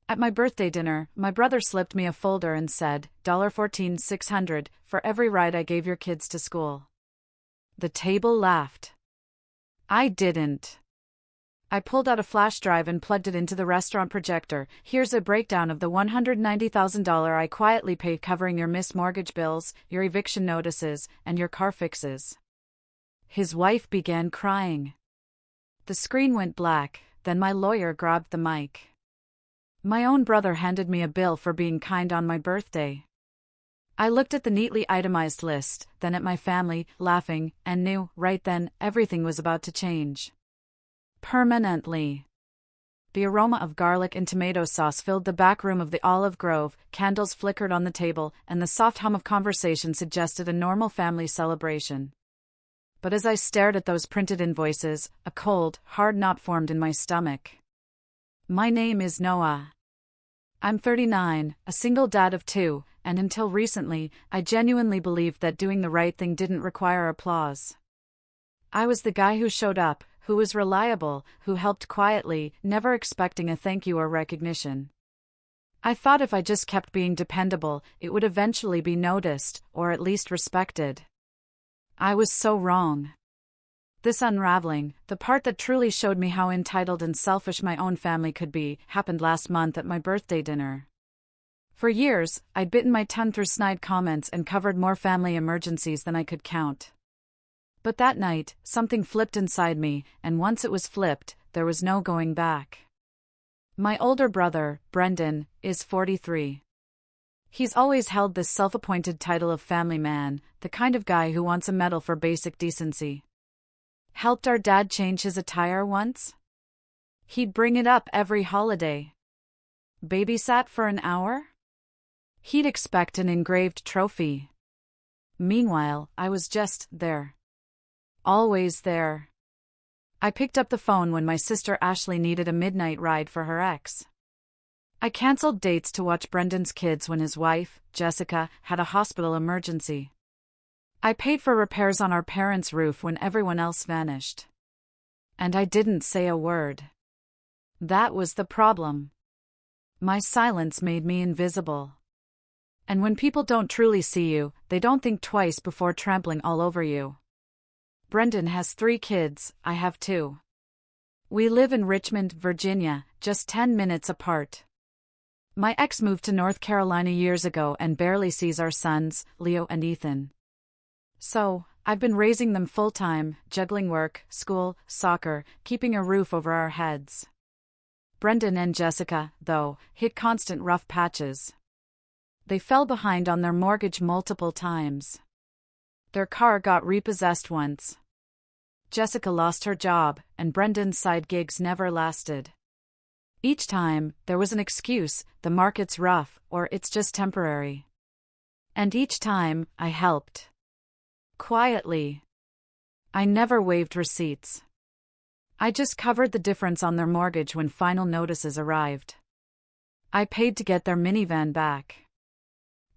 At my birthday dinner, my brother slipped me a folder and said, $14,600 for every ride I gave your kids to school. The table laughed. I didn't. I pulled out a flash drive and plugged it into the restaurant projector. Here's a breakdown of the $190,000 I quietly paid covering your missed mortgage bills, your eviction notices, and your car fixes. His wife began crying. The screen went black, then my lawyer grabbed the mic. My own brother handed me a bill for being kind on my birthday. I looked at the neatly itemized list, then at my family, laughing, and knew, right then, everything was about to change. Permanently. The aroma of garlic and tomato sauce filled the back room of the Olive Grove, candles flickered on the table, and the soft hum of conversation suggested a normal family celebration. But as I stared at those printed invoices, a cold, hard knot formed in my stomach. My name is Noah. I'm 39, a single dad of 2, and until recently, I genuinely believed that doing the right thing didn't require applause. I was the guy who showed up, who was reliable, who helped quietly, never expecting a thank you or recognition. I thought if I just kept being dependable, it would eventually be noticed, or at least respected. I was so wrong. This unraveling, the part that truly showed me how entitled and selfish my own family could be, happened last month at my birthday dinner. For years, I'd bitten my tongue through snide comments and covered more family emergencies than I could count. But that night, something flipped inside me, and once it was flipped, there was no going back. My older brother, Brendan, is 43. He's always held this self-appointed title of family man, the kind of guy who wants a medal for basic decency. Helped our dad change his attire once? He'd bring it up every holiday. Babysat for an hour? He'd expect an engraved trophy. Meanwhile, I was just there. Always there. I picked up the phone when my sister Ashley needed a midnight ride for her ex. I canceled dates to watch Brendan's kids when his wife, Jessica, had a hospital emergency. I paid for repairs on our parents' roof when everyone else vanished. And I didn't say a word. That was the problem. My silence made me invisible. And when people don't truly see you, they don't think twice before trampling all over you. Brendan has 3 kids, I have 2. We live in Richmond, Virginia, just 10 minutes apart. My ex moved to North Carolina years ago and barely sees our sons, Leo and Ethan. So, I've been raising them full-time, juggling work, school, soccer, keeping a roof over our heads. Brendan and Jessica, though, hit constant rough patches. They fell behind on their mortgage multiple times. Their car got repossessed once. Jessica lost her job, and Brendan's side gigs never lasted. Each time, there was an excuse: the market's rough, or it's just temporary. And each time, I helped. Quietly. I never waived receipts. I just covered the difference on their mortgage when final notices arrived. I paid to get their minivan back.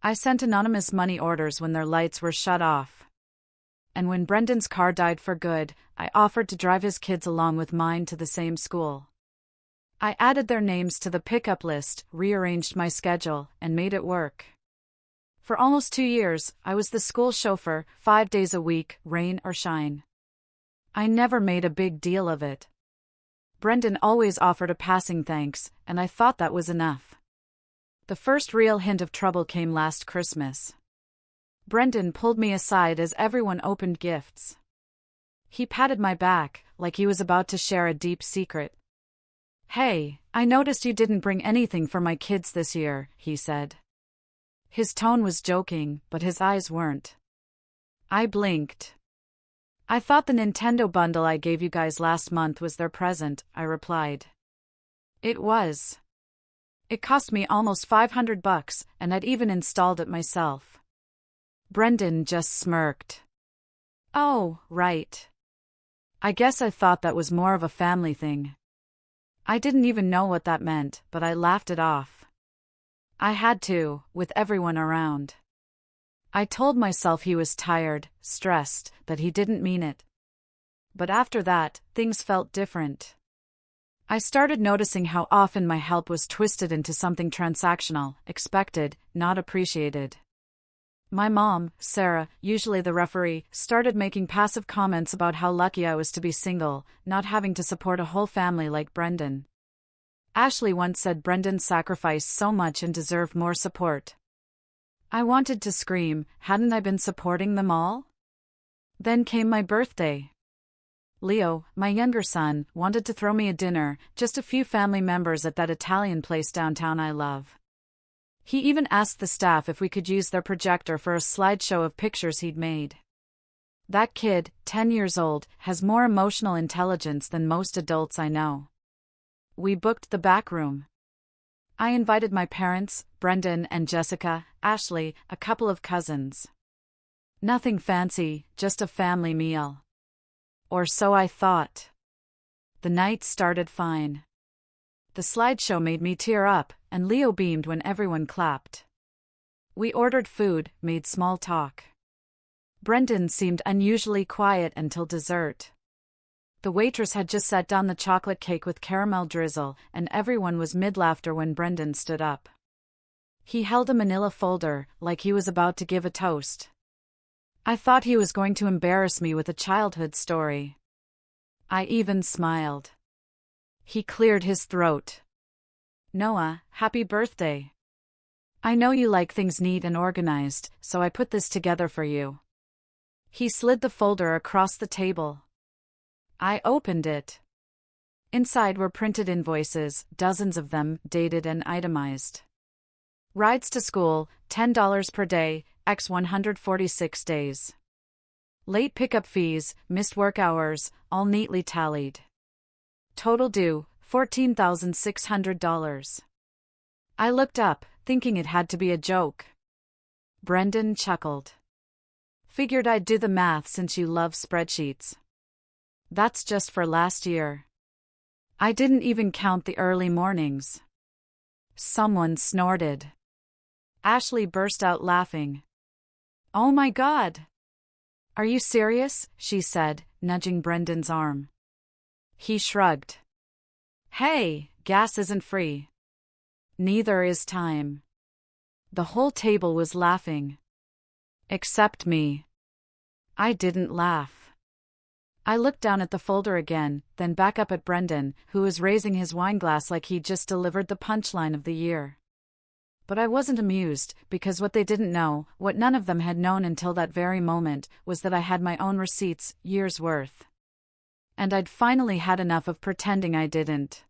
I sent anonymous money orders when their lights were shut off. And when Brendan's car died for good, I offered to drive his kids along with mine to the same school. I added their names to the pickup list, rearranged my schedule, and made it work. For almost 2 years, I was the school chauffeur, 5 days a week, rain or shine. I never made a big deal of it. Brendan always offered a passing thanks, and I thought that was enough. The first real hint of trouble came last Christmas. Brendan pulled me aside as everyone opened gifts. He patted my back, like he was about to share a deep secret. "Hey, I noticed you didn't bring anything for my kids this year," he said. His tone was joking, but his eyes weren't. I blinked. "I thought the Nintendo bundle I gave you guys last month was their present," I replied. It was. It cost me almost $500, and I'd even installed it myself. Brendan just smirked. "Oh, right. I guess I thought that was more of a family thing." I didn't even know what that meant, but I laughed it off. I had to, with everyone around. I told myself he was tired, stressed, that he didn't mean it. But after that, things felt different. I started noticing how often my help was twisted into something transactional, expected, not appreciated. My mom, Sarah, usually the referee, started making passive comments about how lucky I was to be single, not having to support a whole family like Brendan. Ashley once said Brendan sacrificed so much and deserved more support. I wanted to scream, hadn't I been supporting them all? Then came my birthday. Leo, my younger son, wanted to throw me a dinner, just a few family members at that Italian place downtown I love. He even asked the staff if we could use their projector for a slideshow of pictures he'd made. That kid, 10 years old, has more emotional intelligence than most adults I know. We booked the back room. I invited my parents, Brendan and Jessica, Ashley, a couple of cousins. Nothing fancy, just a family meal. Or so I thought. The night started fine. The slideshow made me tear up, and Leo beamed when everyone clapped. We ordered food, made small talk. Brendan seemed unusually quiet until dessert. The waitress had just set down the chocolate cake with caramel drizzle, and everyone was mid-laughter when Brendan stood up. He held a manila folder, like he was about to give a toast. I thought he was going to embarrass me with a childhood story. I even smiled. He cleared his throat. Noah, happy birthday. I know you like things neat and organized, so I put this together for you. He slid the folder across the table. I opened it. Inside were printed invoices, dozens of them, dated and itemized. Rides to school, $10 per day, x 146 days. Late pickup fees, missed work hours, all neatly tallied. Total due, $14,600. I looked up, thinking it had to be a joke. Brendan chuckled. Figured I'd do the math since you love spreadsheets. That's just for last year. I didn't even count the early mornings. Someone snorted. Ashley burst out laughing. Oh my God! Are you serious? She said, nudging Brendan's arm. He shrugged. Hey, gas isn't free. Neither is time. The whole table was laughing. Except me. I didn't laugh. I looked down at the folder again, then back up at Brendan, who was raising his wineglass like he'd just delivered the punchline of the year. But I wasn't amused, because what they didn't know, what none of them had known until that very moment, was that I had my own receipts, years' worth. And I'd finally had enough of pretending I didn't.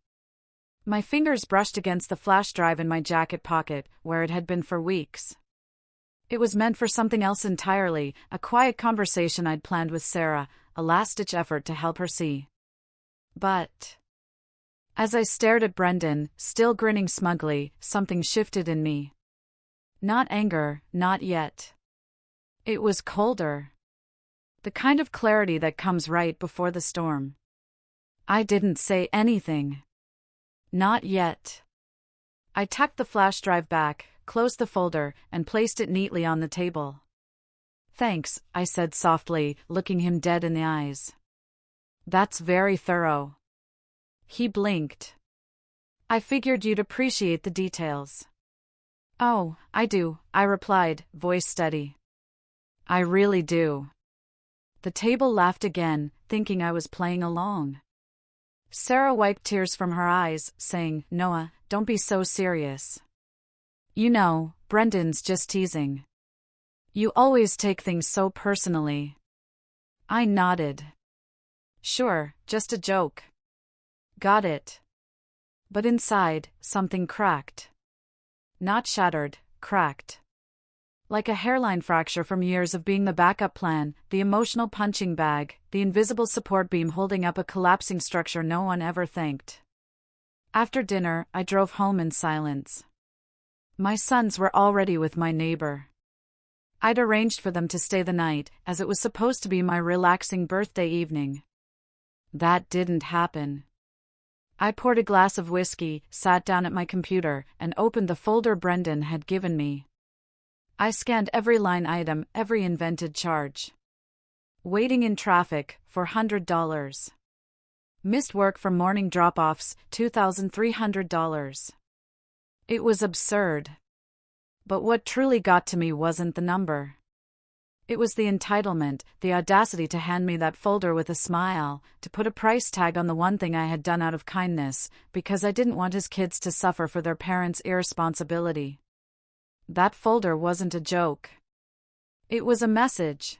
My fingers brushed against the flash drive in my jacket pocket, where it had been for weeks. It was meant for something else entirely, a quiet conversation I'd planned with Sarah, a last-ditch effort to help her see. But as I stared at Brendan, still grinning smugly, something shifted in me. Not anger, not yet. It was colder. The kind of clarity that comes right before the storm. I didn't say anything. Not yet. I tucked the flash drive back, closed the folder, and placed it neatly on the table. Thanks, I said softly, looking him dead in the eyes. That's very thorough. He blinked. I figured you'd appreciate the details. Oh, I do, I replied, voice steady. I really do. The table laughed again, thinking I was playing along. Sarah wiped tears from her eyes, saying, Noah, don't be so serious. You know, Brendan's just teasing. You always take things so personally. I nodded. Sure, just a joke. Got it. But inside, something cracked. Not shattered, cracked. Like a hairline fracture from years of being the backup plan, the emotional punching bag, the invisible support beam holding up a collapsing structure no one ever thanked. After dinner, I drove home in silence. My sons were already with my neighbor. I'd arranged for them to stay the night, as it was supposed to be my relaxing birthday evening. That didn't happen. I poured a glass of whiskey, sat down at my computer, and opened the folder Brendan had given me. I scanned every line item, every invented charge. Waiting in traffic, $400. Missed work for morning drop-offs, $2,300. It was absurd. But what truly got to me wasn't the number. It was the entitlement, the audacity to hand me that folder with a smile, to put a price tag on the one thing I had done out of kindness, because I didn't want his kids to suffer for their parents' irresponsibility. That folder wasn't a joke. It was a message.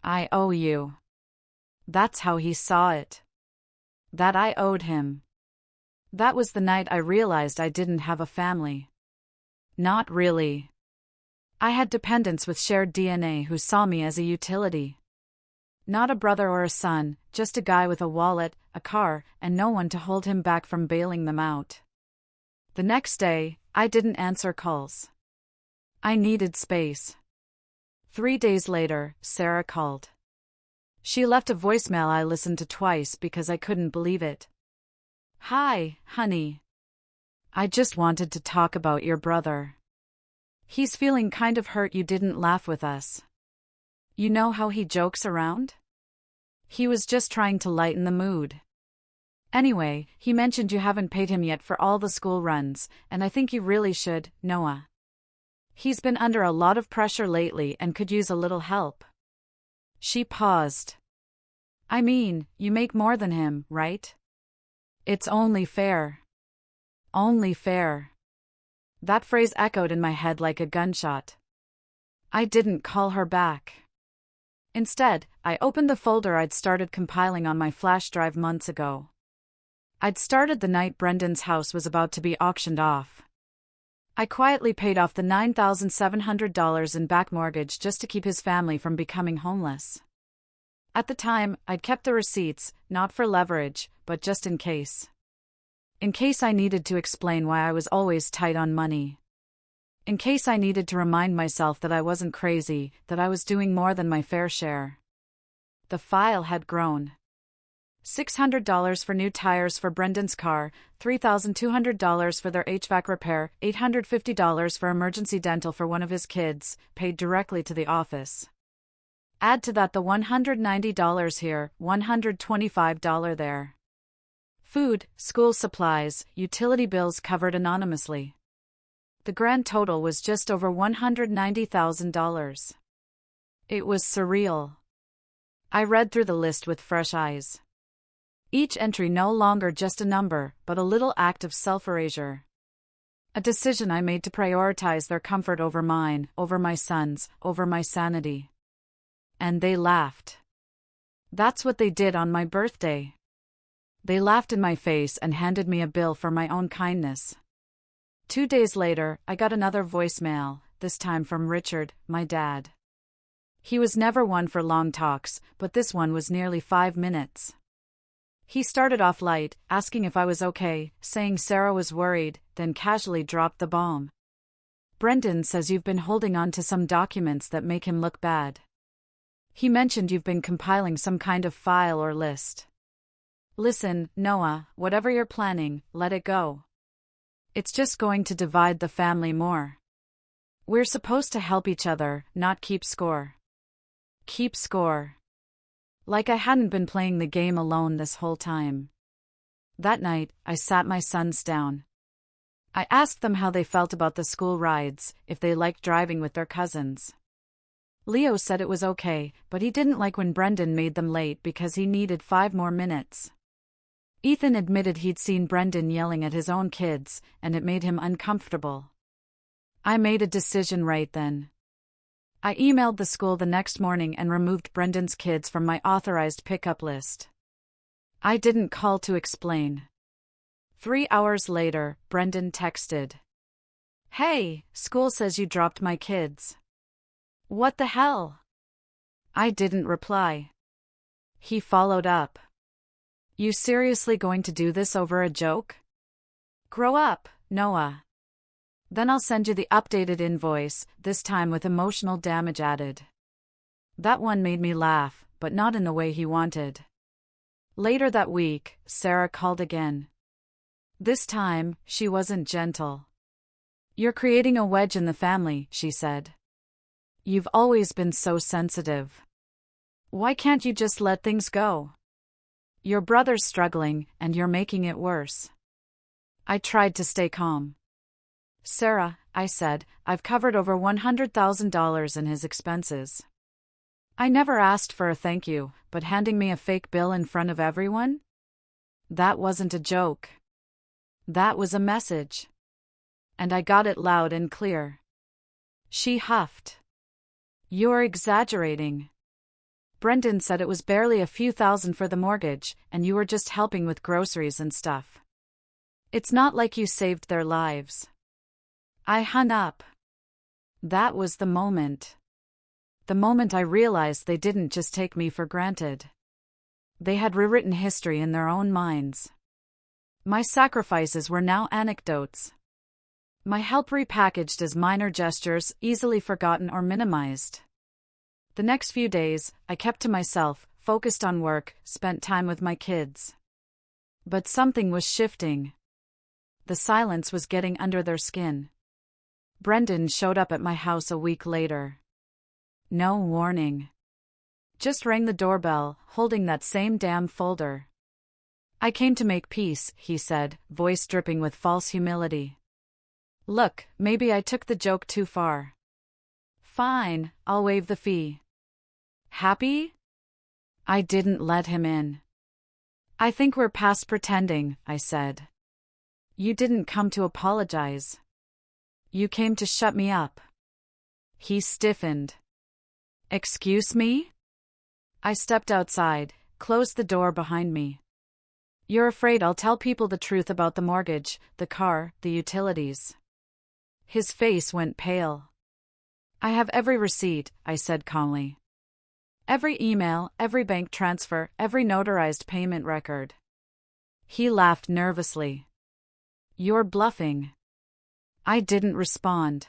I owe you. That's how he saw it. That I owed him. That was the night I realized I didn't have a family. Not really. I had dependents with shared DNA who saw me as a utility. Not a brother or a son, just a guy with a wallet, a car, and no one to hold him back from bailing them out. The next day, I didn't answer calls. I needed space. 3 days later, Sarah called. She left a voicemail I listened to twice because I couldn't believe it. Hi, honey. I just wanted to talk about your brother. He's feeling kind of hurt you didn't laugh with us. You know how he jokes around? He was just trying to lighten the mood. Anyway, he mentioned you haven't paid him yet for all the school runs, and I think you really should, Noah. He's been under a lot of pressure lately and could use a little help. She paused. I mean, you make more than him, right? It's only fair. Only fair. That phrase echoed in my head like a gunshot. I didn't call her back. Instead, I opened the folder I'd started compiling on my flash drive months ago. I'd started the night Brendan's house was about to be auctioned off. I quietly paid off the $9,700 in back mortgage just to keep his family from becoming homeless. At the time, I'd kept the receipts, not for leverage, but just in case. In case I needed to explain why I was always tight on money. In case I needed to remind myself that I wasn't crazy, that I was doing more than my fair share. The file had grown. $600 for new tires for Brendan's car, $3,200 for their HVAC repair, $850 for emergency dental for one of his kids, paid directly to the office. Add to that the $190 here, $125 there. Food, school supplies, utility bills covered anonymously. The grand total was just over $190,000. It was surreal. I read through the list with fresh eyes. Each entry no longer just a number, but a little act of self-erasure. A decision I made to prioritize their comfort over mine, over my son's, over my sanity. And they laughed. That's what they did on my birthday. They laughed in my face and handed me a bill for my own kindness. 2 days later, I got another voicemail, this time from Richard, my dad. He was never one for long talks, but this one was nearly 5 minutes. He started off light, asking if I was okay, saying Sarah was worried, then casually dropped the bomb. Brendan says you've been holding on to some documents that make him look bad. He mentioned you've been compiling some kind of file or list. Listen, Noah, whatever you're planning, let it go. It's just going to divide the family more. We're supposed to help each other, not keep score. Keep score. Like I hadn't been playing the game alone this whole time. That night, I sat my sons down. I asked them how they felt about the school rides, if they liked driving with their cousins. Leo said it was okay, but he didn't like when Brendan made them late because he needed 5 more minutes. Ethan admitted he'd seen Brendan yelling at his own kids, and it made him uncomfortable. I made a decision right then. I emailed the school the next morning and removed Brendan's kids from my authorized pickup list. I didn't call to explain. 3 hours later, Brendan texted. Hey, school says you dropped my kids. What the hell? I didn't reply. He followed up. You seriously going to do this over a joke? Grow up, Noah. Then I'll send you the updated invoice, this time with emotional damage added. That one made me laugh, but not in the way he wanted. Later that week, Sarah called again. This time, she wasn't gentle. You're creating a wedge in the family, she said. You've always been so sensitive. Why can't you just let things go? Your brother's struggling, and you're making it worse. I tried to stay calm. Sarah, I said, I've covered over $100,000 in his expenses. I never asked for a thank you, but handing me a fake bill in front of everyone? That wasn't a joke. That was a message. And I got it loud and clear. She huffed. You're exaggerating. Brendan said it was barely a few thousand for the mortgage, and you were just helping with groceries and stuff. It's not like you saved their lives. I hung up. That was the moment. The moment I realized they didn't just take me for granted. They had rewritten history in their own minds. My sacrifices were now anecdotes. My help repackaged as minor gestures, easily forgotten or minimized. The next few days, I kept to myself, focused on work, spent time with my kids. But something was shifting. The silence was getting under their skin. Brendan showed up at my house a week later. No warning. Just rang the doorbell, holding that same damn folder. I came to make peace, he said, voice dripping with false humility. Look, maybe I took the joke too far. Fine, I'll waive the fee. Happy? I didn't let him in. I think we're past pretending, I said. You didn't come to apologize. You came to shut me up. He stiffened. Excuse me? I stepped outside, closed the door behind me. You're afraid I'll tell people the truth about the mortgage, the car, the utilities. His face went pale. I have every receipt, I said calmly. Every email, every bank transfer, every notarized payment record. He laughed nervously. You're bluffing. I didn't respond.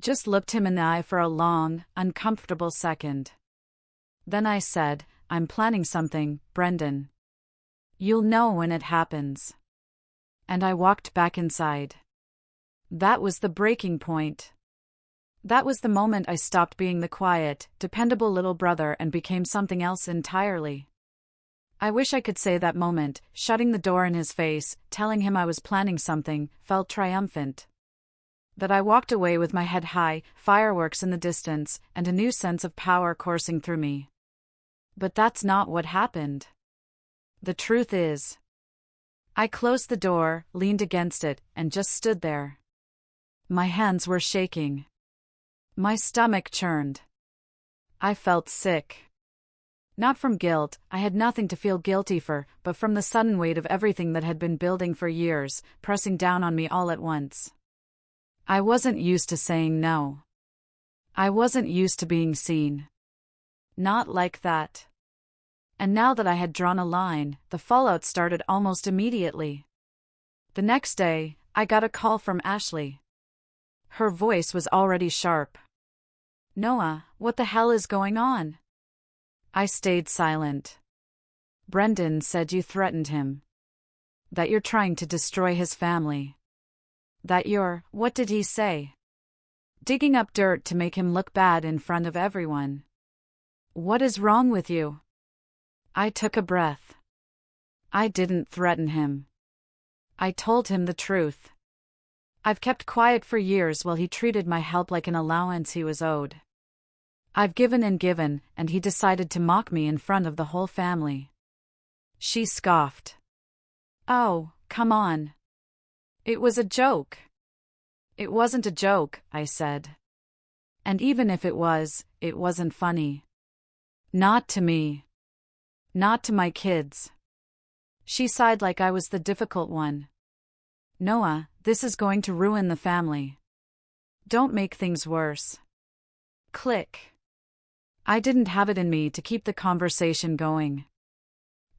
Just looked him in the eye for a long, uncomfortable second. Then I said, I'm planning something, Brendan. You'll know when it happens. And I walked back inside. That was the breaking point. That was the moment I stopped being the quiet, dependable little brother and became something else entirely. I wish I could say that moment, shutting the door in his face, telling him I was planning something, felt triumphant. That I walked away with my head high, fireworks in the distance, and a new sense of power coursing through me. But that's not what happened. The truth is, I closed the door, leaned against it, and just stood there. My hands were shaking. My stomach churned. I felt sick. Not from guilt, I had nothing to feel guilty for, but from the sudden weight of everything that had been building for years, pressing down on me all at once. I wasn't used to saying no. I wasn't used to being seen. Not like that. And now that I had drawn a line, the fallout started almost immediately. The next day, I got a call from Ashley. Her voice was already sharp. Noah, what the hell is going on? I stayed silent. Brendan said you threatened him. That you're trying to destroy his family. That you're, what did he say? Digging up dirt to make him look bad in front of everyone. What is wrong with you? I took a breath. I didn't threaten him. I told him the truth. I've kept quiet for years while he treated my help like an allowance he was owed. I've given and given, and he decided to mock me in front of the whole family. She scoffed. Oh, come on. It was a joke. It wasn't a joke, I said. And even if it was, it wasn't funny. Not to me. Not to my kids. She sighed like I was the difficult one. Noah, this is going to ruin the family. Don't make things worse. Click. I didn't have it in me to keep the conversation going.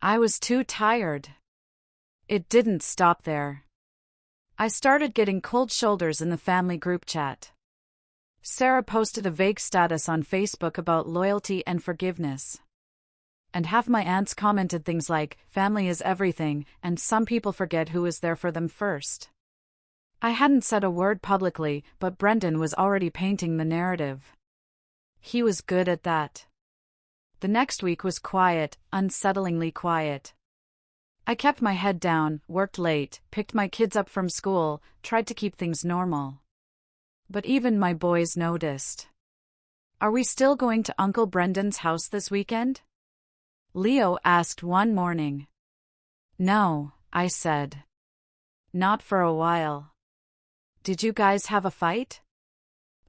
I was too tired. It didn't stop there. I started getting cold shoulders in the family group chat. Sarah posted a vague status on Facebook about loyalty and forgiveness. And half my aunts commented things like, family is everything, and some people forget who was there for them first. I hadn't said a word publicly, but Brendan was already painting the narrative. He was good at that. The next week was quiet, unsettlingly quiet. I kept my head down, worked late, picked my kids up from school, tried to keep things normal. But even my boys noticed. "Are we still going to Uncle Brendan's house this weekend?" Leo asked one morning. "No," I said. "Not for a while." "Did you guys have a fight?"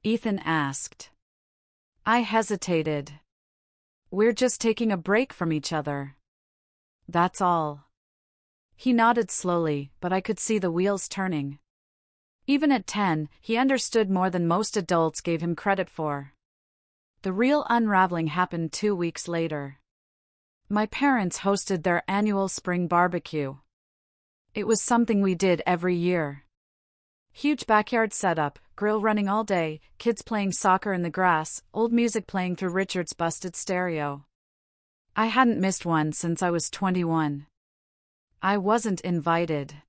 Ethan asked. I hesitated. "We're just taking a break from each other. That's all." He nodded slowly, but I could see the wheels turning. Even at 10, he understood more than most adults gave him credit for. The real unraveling happened 2 weeks later. My parents hosted their annual spring barbecue. It was something we did every year. Huge backyard setup, grill running all day, kids playing soccer in the grass, old music playing through Richard's busted stereo. I hadn't missed one since I was 21. I wasn't invited.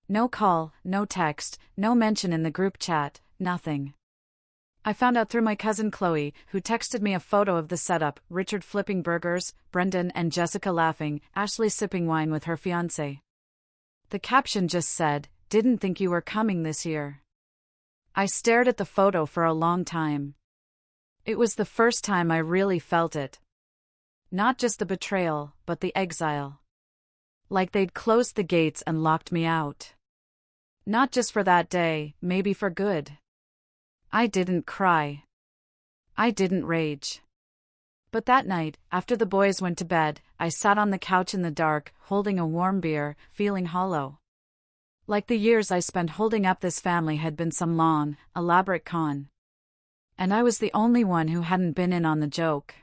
No call, no text, no mention in the group chat, nothing. I found out through my cousin Chloe, who texted me a photo of the setup, Richard flipping burgers, Brendan and Jessica laughing, Ashley sipping wine with her fiancé. The caption just said, "Didn't think you were coming this year." I stared at the photo for a long time. It was the first time I really felt it. Not just the betrayal, but the exile. Like they'd closed the gates and locked me out. Not just for that day, maybe for good. I didn't cry. I didn't rage. But that night, after the boys went to bed, I sat on the couch in the dark, holding a warm beer, feeling hollow. Like the years I spent holding up this family had been some long, elaborate con. And I was the only one who hadn't been in on the joke.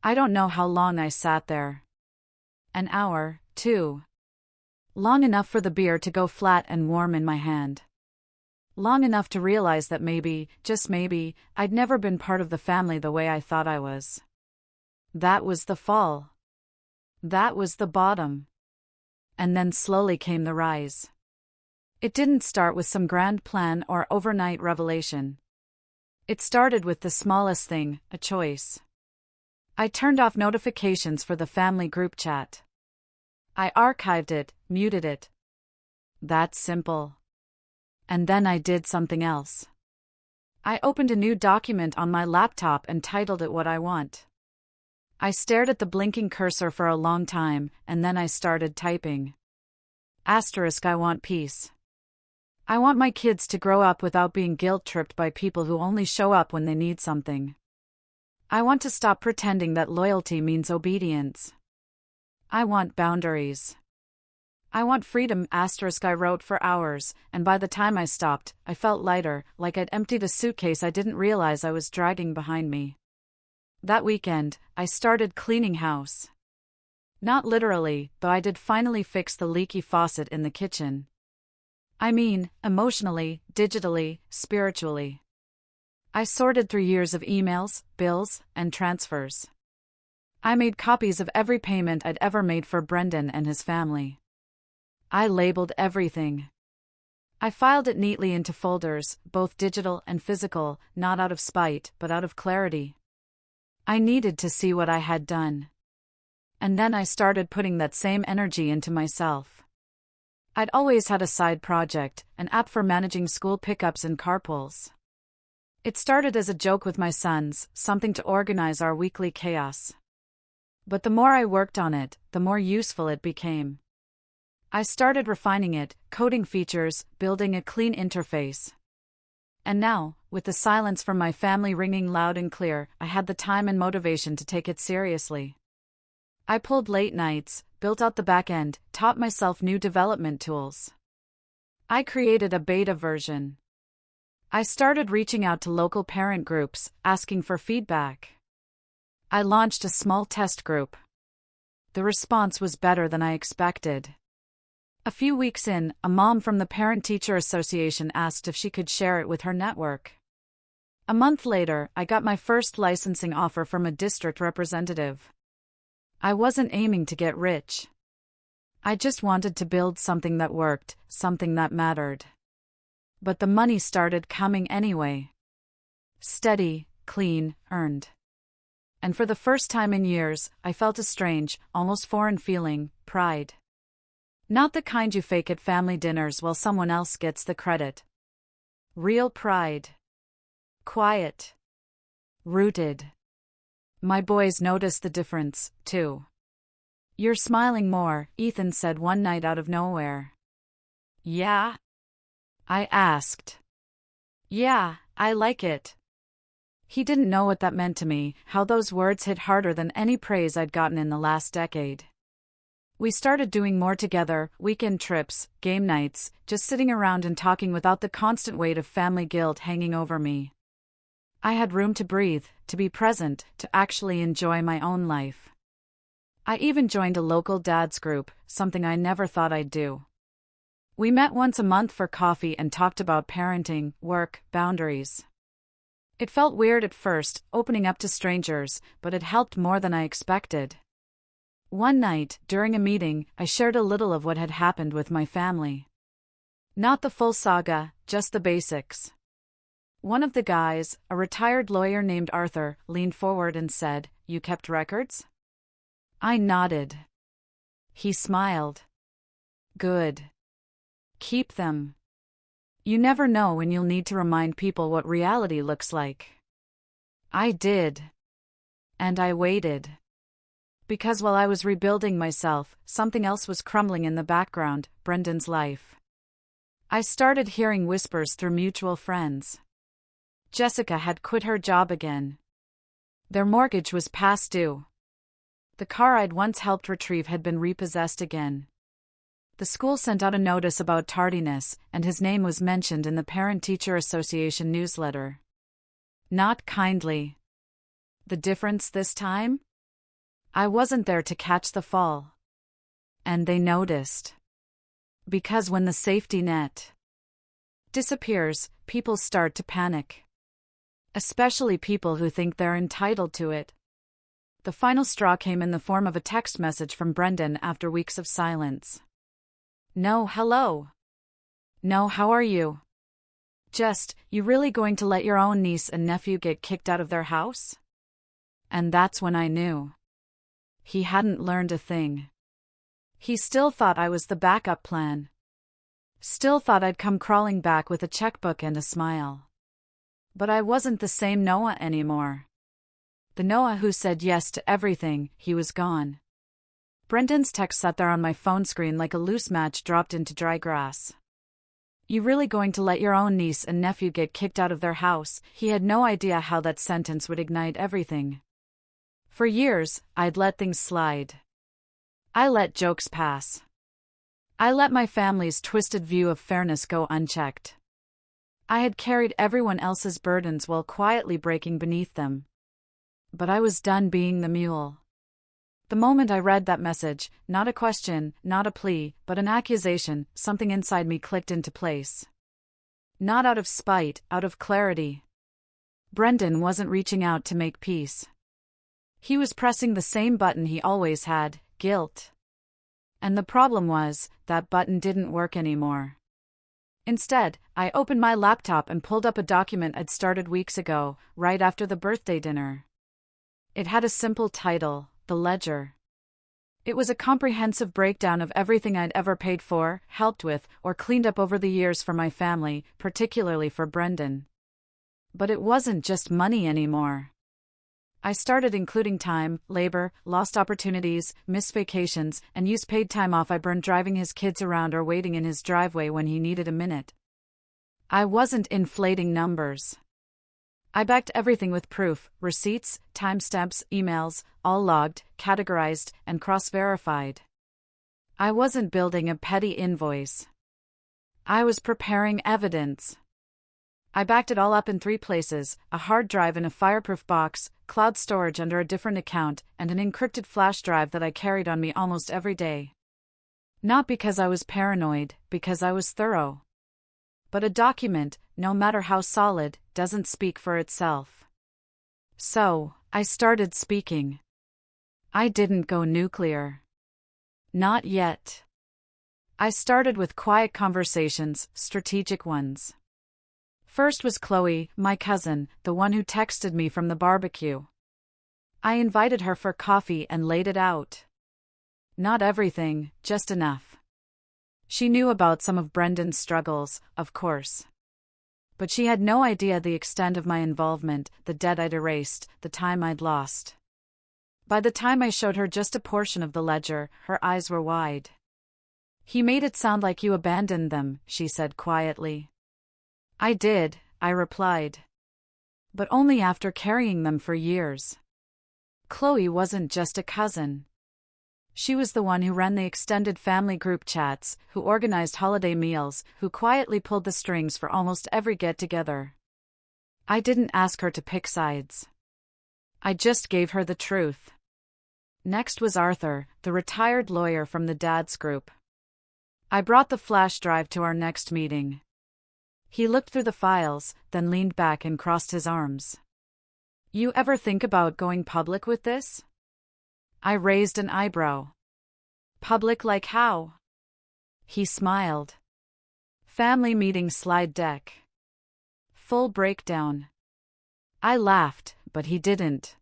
I don't know how long I sat there. An hour, 2. Long enough for the beer to go flat and warm in my hand. Long enough to realize that maybe, just maybe, I'd never been part of the family the way I thought I was. That was the fall. That was the bottom. And then slowly came the rise. It didn't start with some grand plan or overnight revelation. It started with the smallest thing, a choice. I turned off notifications for the family group chat. I archived it, muted it. That simple. And then I did something else. I opened a new document on my laptop and titled it What I Want. I stared at the blinking cursor for a long time, and then I started typing. *I want peace. I want my kids to grow up without being guilt-tripped by people who only show up when they need something. I want to stop pretending that loyalty means obedience. I want boundaries. I want freedom. I wrote for hours, and by the time I stopped, I felt lighter, like I'd emptied a suitcase I didn't realize I was dragging behind me. That weekend, I started cleaning house. Not literally, though I did finally fix the leaky faucet in the kitchen. I mean, emotionally, digitally, spiritually. I sorted through years of emails, bills, and transfers. I made copies of every payment I'd ever made for Brendan and his family. I labeled everything. I filed it neatly into folders, both digital and physical, not out of spite, but out of clarity. I needed to see what I had done. And then I started putting that same energy into myself. I'd always had a side project, an app for managing school pickups and carpools. It started as a joke with my sons, something to organize our weekly chaos. But the more I worked on it, the more useful it became. I started refining it, coding features, building a clean interface. And now, with the silence from my family ringing loud and clear, I had the time and motivation to take it seriously. I pulled late nights, built out the back end, taught myself new development tools. I created a beta version. I started reaching out to local parent groups, asking for feedback. I launched a small test group. The response was better than I expected. A few weeks in, a mom from the Parent-Teacher Association asked if she could share it with her network. A month later, I got my first licensing offer from a district representative. I wasn't aiming to get rich. I just wanted to build something that worked, something that mattered. But the money started coming anyway. Steady, clean, earned. And for the first time in years, I felt a strange, almost foreign feeling, pride. Not the kind you fake at family dinners while someone else gets the credit. Real pride. Quiet. Rooted. My boys noticed the difference, too. "You're smiling more," Ethan said one night out of nowhere. "Yeah?" I asked. "Yeah, I like it." He didn't know what that meant to me, how those words hit harder than any praise I'd gotten in the last decade. We started doing more together, weekend trips, game nights, just sitting around and talking without the constant weight of family guilt hanging over me. I had room to breathe, to be present, to actually enjoy my own life. I even joined a local dads group, something I never thought I'd do. We met once a month for coffee and talked about parenting, work, boundaries. It felt weird at first, opening up to strangers, but it helped more than I expected. One night, during a meeting, I shared a little of what had happened with my family. Not the full saga, just the basics. One of the guys, a retired lawyer named Arthur, leaned forward and said, "You kept records?" I nodded. He smiled. "Good. Keep them. You never know when you'll need to remind people what reality looks like." I did. And I waited. Because while I was rebuilding myself, something else was crumbling in the background, Brendan's life. I started hearing whispers through mutual friends. Jessica had quit her job again. Their mortgage was past due. The car I'd once helped retrieve had been repossessed again. The school sent out a notice about tardiness, and his name was mentioned in the Parent-Teacher Association newsletter. Not kindly. The difference this time? I wasn't there to catch the fall. And they noticed. Because when the safety net disappears, people start to panic. Especially people who think they're entitled to it. The final straw came in the form of a text message from Brendan after weeks of silence. "No, hello. No, how are you? Just, you really going to let your own niece and nephew get kicked out of their house?" And that's when I knew. He hadn't learned a thing. He still thought I was the backup plan. Still thought I'd come crawling back with a checkbook and a smile. But I wasn't the same Noah anymore. The Noah who said yes to everything, he was gone. Brendan's text sat there on my phone screen like a loose match dropped into dry grass. "You really going to let your own niece and nephew get kicked out of their house?" He had no idea how that sentence would ignite everything. For years, I'd let things slide. I let jokes pass. I let my family's twisted view of fairness go unchecked. I had carried everyone else's burdens while quietly breaking beneath them. But I was done being the mule. The moment I read that message, not a question, not a plea, but an accusation, something inside me clicked into place. Not out of spite, out of clarity. Brendan wasn't reaching out to make peace. He was pressing the same button he always had, guilt. And the problem was, that button didn't work anymore. Instead, I opened my laptop and pulled up a document I'd started weeks ago, right after the birthday dinner. It had a simple title, The Ledger. It was a comprehensive breakdown of everything I'd ever paid for, helped with, or cleaned up over the years for my family, particularly for Brendan. But it wasn't just money anymore. I started including time, labor, lost opportunities, missed vacations, and used paid time off I burned driving his kids around or waiting in his driveway when he needed a minute. I wasn't inflating numbers. I backed everything with proof, receipts, timestamps, emails, all logged, categorized, and cross-verified. I wasn't building a petty invoice. I was preparing evidence. I backed it all up in 3 places, a hard drive in a fireproof box, cloud storage under a different account, and an encrypted flash drive that I carried on me almost every day. Not because I was paranoid, because I was thorough. But a document, no matter how solid, doesn't speak for itself. So, I started speaking. I didn't go nuclear. Not yet. I started with quiet conversations, strategic ones. First was Chloe, my cousin, the one who texted me from the barbecue. I invited her for coffee and laid it out. Not everything, just enough. She knew about some of Brendan's struggles, of course. But she had no idea the extent of my involvement, the debt I'd erased, the time I'd lost. By the time I showed her just a portion of the ledger, her eyes were wide. "He made it sound like you abandoned them," she said quietly. "I did," I replied. "But only after carrying them for years." Chloe wasn't just a cousin. She was the one who ran the extended family group chats, who organized holiday meals, who quietly pulled the strings for almost every get-together. I didn't ask her to pick sides. I just gave her the truth. Next was Arthur, the retired lawyer from the dad's group. I brought the flash drive to our next meeting. He looked through the files, then leaned back and crossed his arms. "You ever think about going public with this?" I raised an eyebrow. "Public like how?" He smiled. "Family meeting slide deck. Full breakdown." I laughed, but he didn't.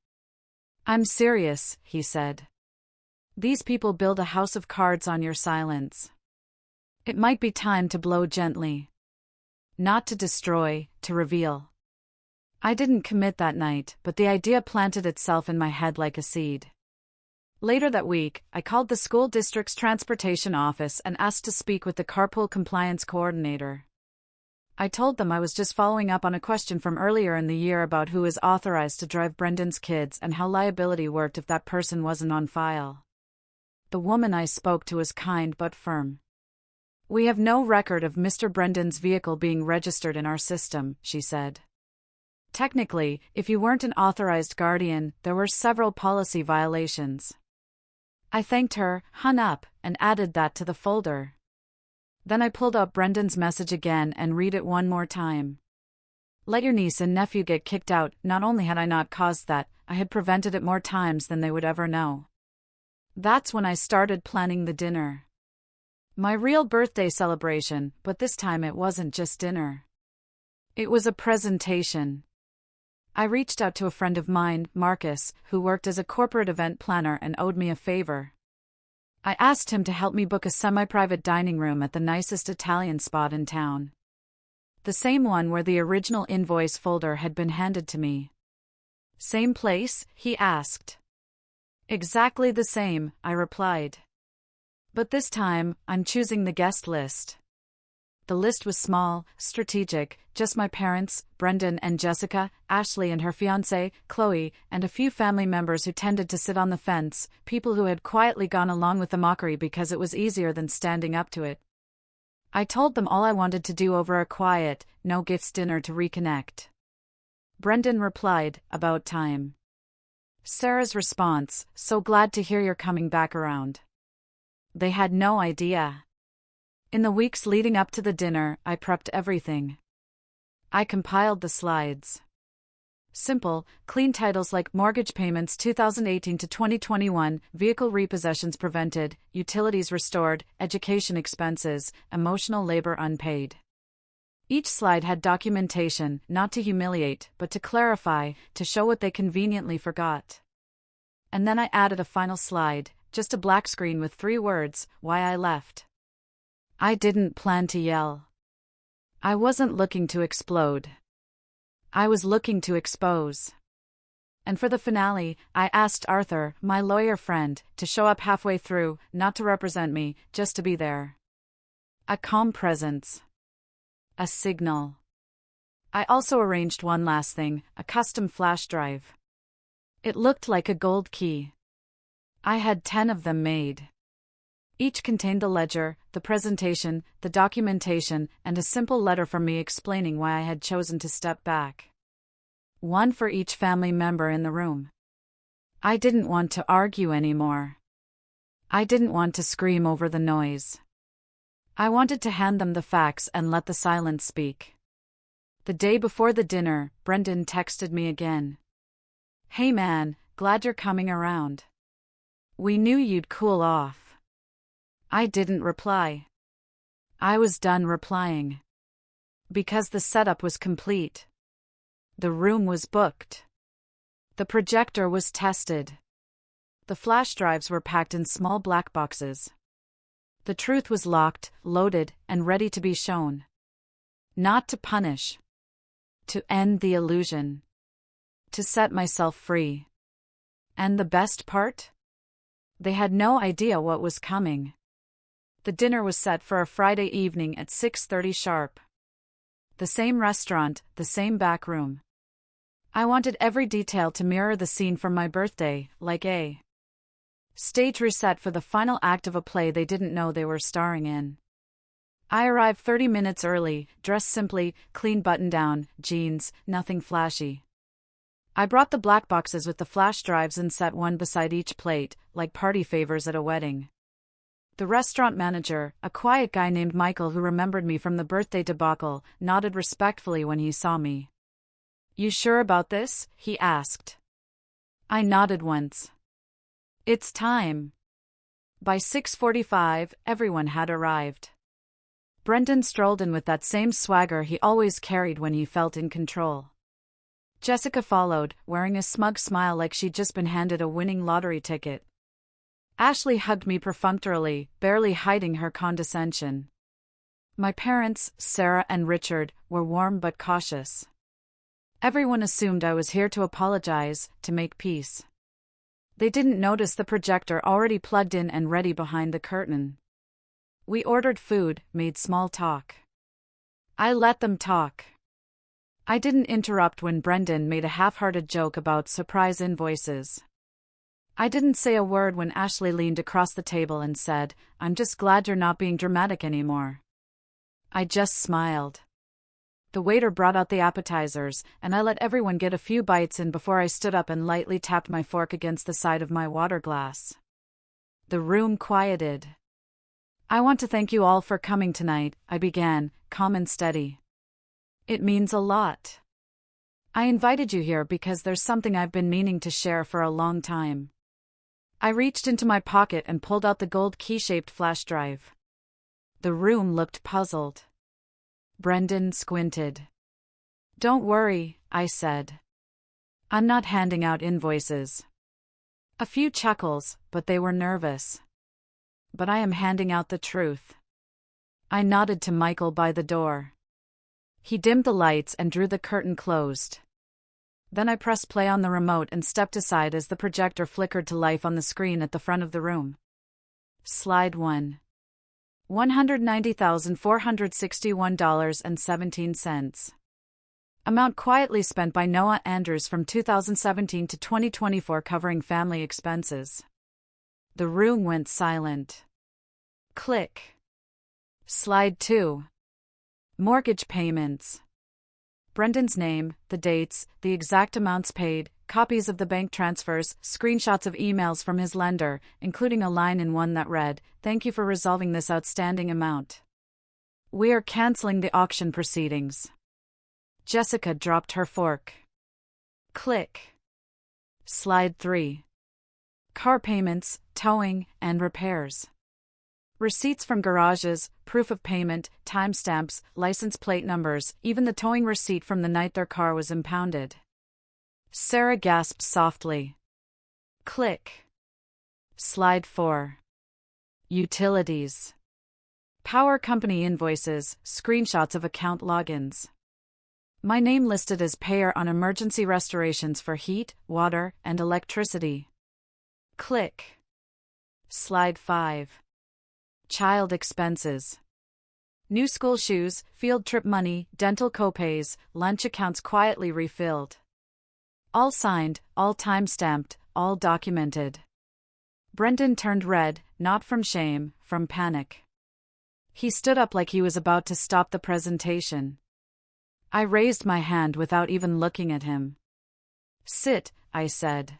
"I'm serious," he said. "These people build a house of cards on your silence. It might be time to blow gently. Not to destroy, to reveal." I didn't commit that night, but the idea planted itself in my head like a seed. Later that week, I called the school district's transportation office and asked to speak with the carpool compliance coordinator. I told them I was just following up on a question from earlier in the year about who is authorized to drive Brendan's kids and how liability worked if that person wasn't on file. The woman I spoke to was kind but firm. "We have no record of Mr. Brendan's vehicle being registered in our system," she said. "Technically, if you weren't an authorized guardian, there were several policy violations." I thanked her, hung up, and added that to the folder. Then I pulled up Brendan's message again and read it one more time. "Let your niece and nephew get kicked out." Not only had I not caused that, I had prevented it more times than they would ever know. That's when I started planning the dinner. My real birthday celebration, but this time it wasn't just dinner. It was a presentation. I reached out to a friend of mine, Marcus, who worked as a corporate event planner and owed me a favor. I asked him to help me book a semi-private dining room at the nicest Italian spot in town. The same one where the original invoice folder had been handed to me. "Same place?" he asked. "Exactly the same," I replied. "But this time, I'm choosing the guest list." The list was small, strategic, just my parents, Brendan and Jessica, Ashley and her fiancé, Chloe, and a few family members who tended to sit on the fence, people who had quietly gone along with the mockery because it was easier than standing up to it. I told them all I wanted to do over a quiet, no-gifts dinner to reconnect. Brendan replied, "About time." Sarah's response, "So glad to hear you're coming back around." They had no idea. In the weeks leading up to the dinner, I prepped everything. I compiled the slides. Simple, clean titles like mortgage payments 2018 to 2021, vehicle repossessions prevented, utilities restored, education expenses, emotional labor unpaid. Each slide had documentation, not to humiliate, but to clarify, to show what they conveniently forgot. And then I added a final slide, just a black screen with 3 words, "Why I left." I didn't plan to yell. I wasn't looking to explode. I was looking to expose. And for the finale, I asked Arthur, my lawyer friend, to show up halfway through, not to represent me, just to be there. A calm presence. A signal. I also arranged one last thing, a custom flash drive. It looked like a gold key. I had 10 of them made. Each contained the ledger, the presentation, the documentation, and a simple letter from me explaining why I had chosen to step back. One for each family member in the room. I didn't want to argue anymore. I didn't want to scream over the noise. I wanted to hand them the facts and let the silence speak. The day before the dinner, Brendan texted me again. "Hey man, glad you're coming around. We knew you'd cool off." I didn't reply. I was done replying. Because the setup was complete. The room was booked. The projector was tested. The flash drives were packed in small black boxes. The truth was locked, loaded, and ready to be shown. Not to punish. To end the illusion. To set myself free. And the best part? They had no idea what was coming. The dinner was set for a Friday evening at 6:30 sharp. The same restaurant, the same back room. I wanted every detail to mirror the scene from my birthday, like a stage reset for the final act of a play they didn't know they were starring in. I arrived 30 minutes early, dressed simply, clean button-down, jeans, nothing flashy. I brought the black boxes with the flash drives and set one beside each plate, like party favors at a wedding. The restaurant manager, a quiet guy named Michael who remembered me from the birthday debacle, nodded respectfully when he saw me. "You sure about this?" he asked. I nodded once. "It's time." By 6:45, everyone had arrived. Brendan strolled in with that same swagger he always carried when he felt in control. Jessica followed, wearing a smug smile like she'd just been handed a winning lottery ticket. Ashley hugged me perfunctorily, barely hiding her condescension. My parents, Sarah and Richard, were warm but cautious. Everyone assumed I was here to apologize, to make peace. They didn't notice the projector already plugged in and ready behind the curtain. We ordered food, made small talk. I let them talk. I didn't interrupt when Brendan made a half-hearted joke about surprise invoices. I didn't say a word when Ashley leaned across the table and said, "I'm just glad you're not being dramatic anymore." I just smiled. The waiter brought out the appetizers, and I let everyone get a few bites in before I stood up and lightly tapped my fork against the side of my water glass. The room quieted. "I want to thank you all for coming tonight," I began, calm and steady. "It means a lot. I invited you here because there's something I've been meaning to share for a long time." I reached into my pocket and pulled out the gold key-shaped flash drive. The room looked puzzled. Brendan squinted. "Don't worry," I said. "I'm not handing out invoices." A few chuckles, but they were nervous. "But I am handing out the truth." I nodded to Michael by the door. He dimmed the lights and drew the curtain closed. Then I pressed play on the remote and stepped aside as the projector flickered to life on the screen at the front of the room. Slide 1. $190,461.17. Amount quietly spent by Noah Andrews from 2017 to 2024 covering family expenses. The room went silent. Click. Slide 2. Mortgage payments. Brendan's name, the dates, the exact amounts paid, copies of the bank transfers, screenshots of emails from his lender, including a line in one that read, "Thank you for resolving this outstanding amount. We are canceling the auction proceedings." Jessica dropped her fork. Click. Slide 3. Car payments, towing, and repairs. Receipts from garages, proof of payment, timestamps, license plate numbers, even the towing receipt from the night their car was impounded. Sarah gasped softly. Click. Slide 4. Utilities. Power company invoices, screenshots of account logins. My name listed as payer on emergency restorations for heat, water, and electricity. Click. Slide 5. Child expenses. New school shoes, field trip money, dental copays, lunch accounts quietly refilled. All signed, all time-stamped, all documented. Brendan turned red, not from shame, from panic. He stood up like he was about to stop the presentation. I raised my hand without even looking at him. "Sit," I said.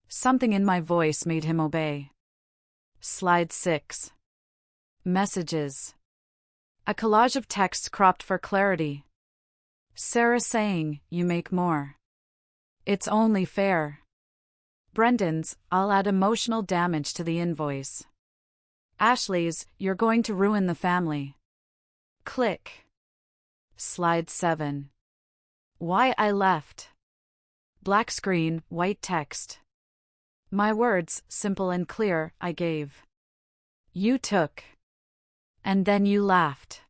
Something in my voice made him obey. Slide 6. Messages. A collage of texts cropped for clarity. Sarah saying, "You make more. It's only fair." Brendan's, "I'll add emotional damage to the invoice." Ashley's, "You're going to ruin the family." Click. Slide 7. Why I left. Black screen, white text. My words, simple and clear, I gave. You took. And then you laughed.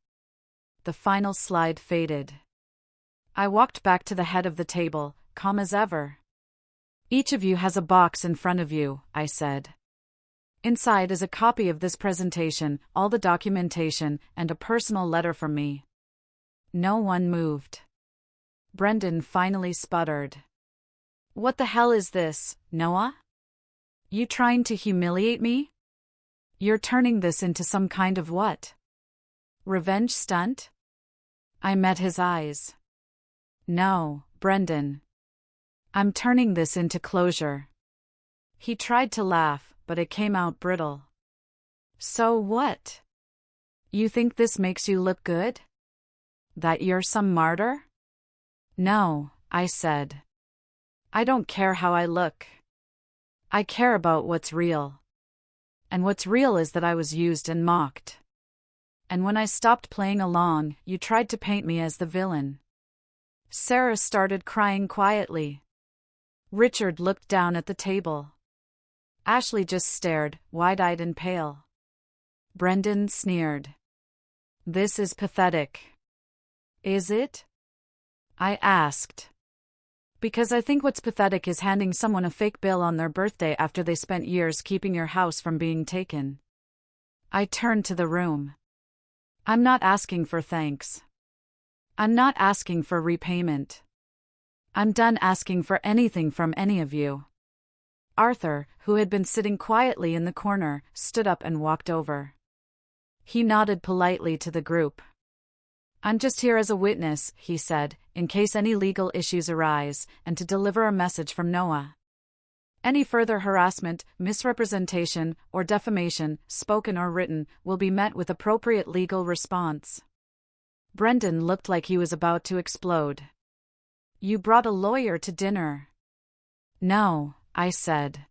The final slide faded. I walked back to the head of the table, calm as ever. Each of you has a box in front of you, I said. Inside is a copy of this presentation, all the documentation, and a personal letter from me. No one moved. Brendan finally sputtered. What the hell is this, Noah? You trying to humiliate me? You're turning this into some kind of what? Revenge stunt? I met his eyes. No, Brendan. I'm turning this into closure. He tried to laugh, but it came out brittle. So what? You think this makes you look good? That you're some martyr? No, I said. I don't care how I look. I care about what's real. And what's real is that I was used and mocked. And when I stopped playing along, you tried to paint me as the villain. Sarah started crying quietly. Richard looked down at the table. Ashley just stared, wide-eyed and pale. Brendan sneered. This is pathetic. Is it? I asked. Because I think what's pathetic is handing someone a fake bill on their birthday after they spent years keeping your house from being taken. I turned to the room. I'm not asking for thanks. I'm not asking for repayment. I'm done asking for anything from any of you. Arthur, who had been sitting quietly in the corner, stood up and walked over. He nodded politely to the group. I'm just here as a witness, he said, in case any legal issues arise, and to deliver a message from Noah. Any further harassment, misrepresentation, or defamation, spoken or written, will be met with appropriate legal response. Brendan looked like he was about to explode. You brought a lawyer to dinner. No, I said.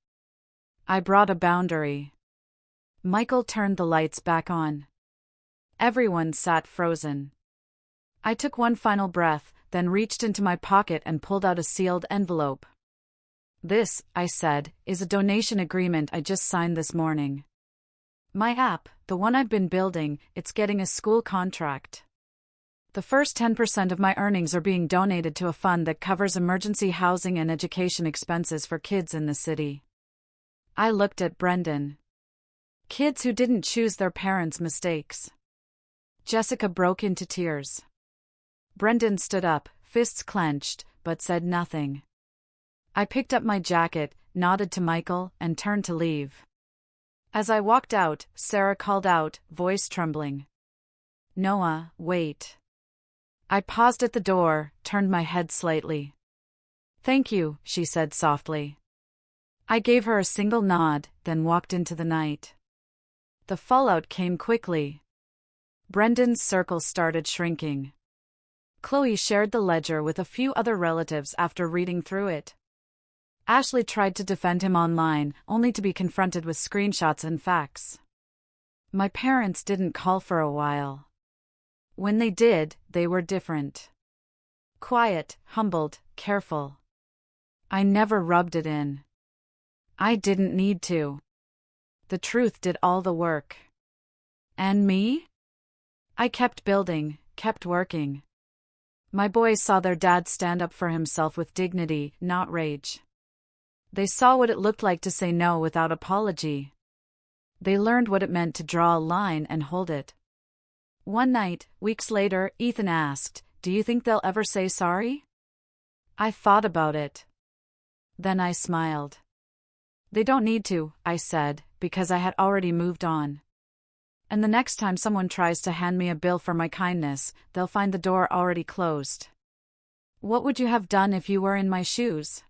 I brought a boundary. Michael turned the lights back on. Everyone sat frozen. I took one final breath, then reached into my pocket and pulled out a sealed envelope. This, I said, is a donation agreement I just signed this morning. My app, the one I've been building, it's getting a school contract. The first 10% of my earnings are being donated to a fund that covers emergency housing and education expenses for kids in the city. I looked at Brendan. Kids who didn't choose their parents' mistakes. Jessica broke into tears. Brendan stood up, fists clenched, but said nothing. I picked up my jacket, nodded to Michael, and turned to leave. As I walked out, Sarah called out, voice trembling. Noah, wait. I paused at the door, turned my head slightly. Thank you, she said softly. I gave her a single nod, then walked into the night. The fallout came quickly. Brendan's circle started shrinking. Chloe shared the ledger with a few other relatives after reading through it. Ashley tried to defend him online, only to be confronted with screenshots and facts. My parents didn't call for a while. When they did, they were different. Quiet, humbled, careful. I never rubbed it in. I didn't need to. The truth did all the work. And me? I kept building, kept working. My boys saw their dad stand up for himself with dignity, not rage. They saw what it looked like to say no without apology. They learned what it meant to draw a line and hold it. One night, weeks later, Ethan asked, "Do you think they'll ever say sorry?" I thought about it. Then I smiled. They don't need to, I said, because I had already moved on. And the next time someone tries to hand me a bill for my kindness, they'll find the door already closed. What would you have done if you were in my shoes?